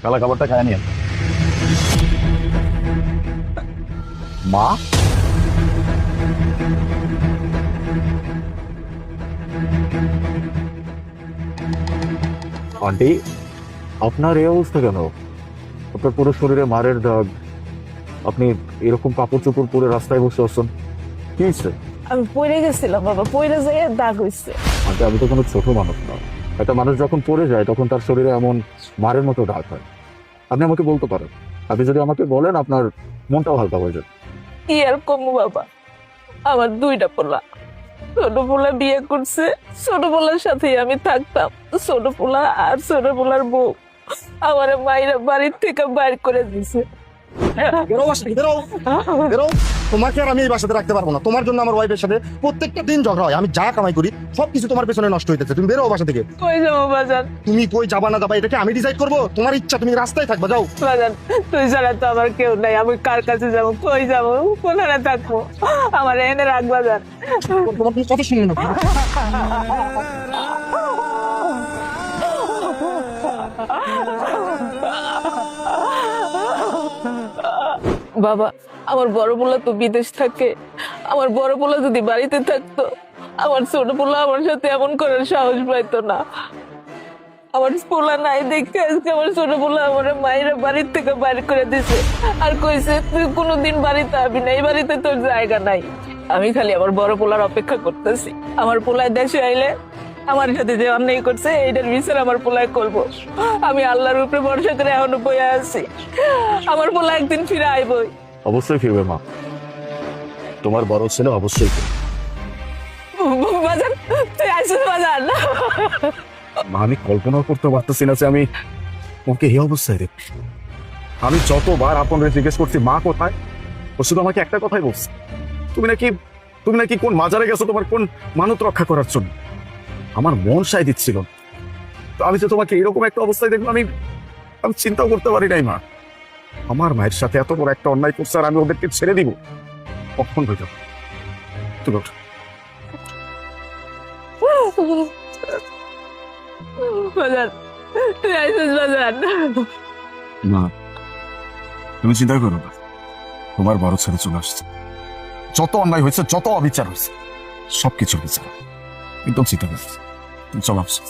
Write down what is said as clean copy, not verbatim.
কালা খাবারটা খায় নিয়ে মা। আন্টি, আপনার এই অবস্থা কেন? আপনার পুরো শরীরে মারের দাগ, আপনি এরকম কাপড় চোপড় পরে রাস্তায় বসে আছেন, কি হয়েছে? আমি পড়ে গেছিলাম বাবা, পড়ে যেয়ে দাগ হইছে। আন্টি, আমি তো কোনো ছোট মানুষ না। একটা মানুষ যখন পড়ে যায় তখন তার শরীরে এমন মারের মতো দাগ হয়। আপনি আমাকে বলতে পারেন, আপনি যদি আমাকে বলেন আপনার মনটাও হালকা হয়ে যাবে। কি আর কমু বাবা, আমার দুইটা পোলা। ছোট পোলা বিয়ে করছে, ছোট পোলার সাথেই আমি থাকতাম। ছোট পোলা আর ছোট পোলার বউ আমার মায়েরা বাড়ির থেকে বাইর করে দিছে। বেরো বাসা থেকে, বেরো বেরো। তোমাকে আর আমি এই বাসাতে রাখতে পারবো না। তোমার জন্য আমার ওয়াইফের সাথে প্রত্যেকটা দিন ঝগড়া হয়। আমি যা কামাই করি সবকিছু তোমার পেছনে নষ্ট হইতেছে। তুমি বেরো বাসা থেকে। কই যাবো বাজান? তুমি কই যাবা না যাবা এটাকে আমি ডিসাইড করবো? তোমার ইচ্ছা, তুমি রাস্তায় থাকবা, যাও। বাজান, তুই ছাড়া তো আমার কেউ নাই। আমি কার কাছে যাবো, কই যাবো, কোথায় থাকবো? আমার এনে রাখ বাজান। তোমার কোনো কথা শুনলে না। বাবা, আমার বড় পোলা তো বিদেশ থাকে। আমার বড় পোলা যদি বাড়িতে থাকতো, আমার ছোট পোলা আমার সাথে এমন করার সাহস পাইতো না। আমার পোলা নাই দেখে আজকে আমার ছোট পোলা আমার মায়েরা বাড়ির থেকে বাইর করে দিছে, আর কইছে তুই কোনোদিন বাড়িতে আবি না, এই বাড়িতে তোর জায়গা নাই। আমি খালি আমার বড় পোলার অপেক্ষা করতেছি। আমার পোলায় দেশে আইলে আমার সাথে যে অন্যায় করছে এইটার বিচার আমার পোলায় করবো। আমি আল্লাহর উপরে ভরসা করে এখনো বইয়া আছি। আমার পোলা একদিন ফিরে আইবই। অবশ্যই ফিরবে মা, তোমার বড় ছেলে অবশ্যই ফিরবে। বাজান, তুই আসিস বাজান। মা, আমি কল্পনাও করতে পারতেছি না যে আমি ওকে এই অবস্থায় দেখি। আমি যতবার আপনাদের জিজ্ঞেস করছি মা কোথায়, ও শুধু আমাকে একটা কথাই বলছে, তুমি নাকি কোন মাজারে গেছো তোমার কোন মানত রক্ষা করার জন্য। আমার মন সায় দিচ্ছিল না। তো আমি যে তোমাকে এরকম একটা অবস্থায় দেখবো আমি চিন্তাও করতে পারি নাই মা। আমার মায়ের সাথে এত বড় একটা অন্যায় করছে আর আমি ওদেরকে ছেড়ে দিব? কখন হয়ে যাবো? তুমি ওঠো। বাজান, তুই আসিস বাজান। না, তুমি চিন্তা করো না, তোমার বড় ছেলে চলে আসছে। যত অন্যায় হয়েছে, যত অবিচার হয়েছে, সবকিছুর বিচার একদম চিন্তা করছে। চলো আসছে।